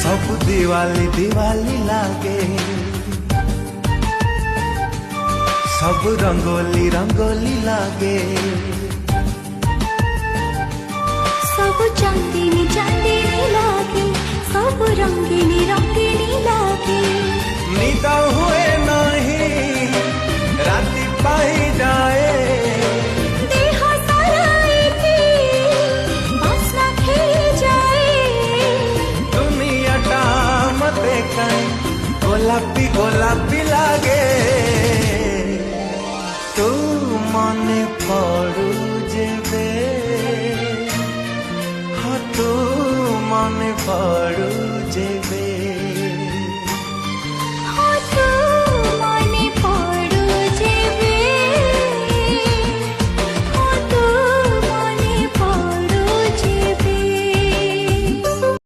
सब दिवाली दिवाली लागे, सब रंगोली रंगोली लागे, सब चांदनी चांदनी लागे, सब रंगीनी रंगीनी लागे। निद हुए नहीं राति पाई जाए, देह सारा एके बास्ना खेली जाए। दुनियाटा मते कहीं गोलापी गोलापी लागे। तू मने पड़ू जेबे, हाँ तू मने पड़ू जेबे।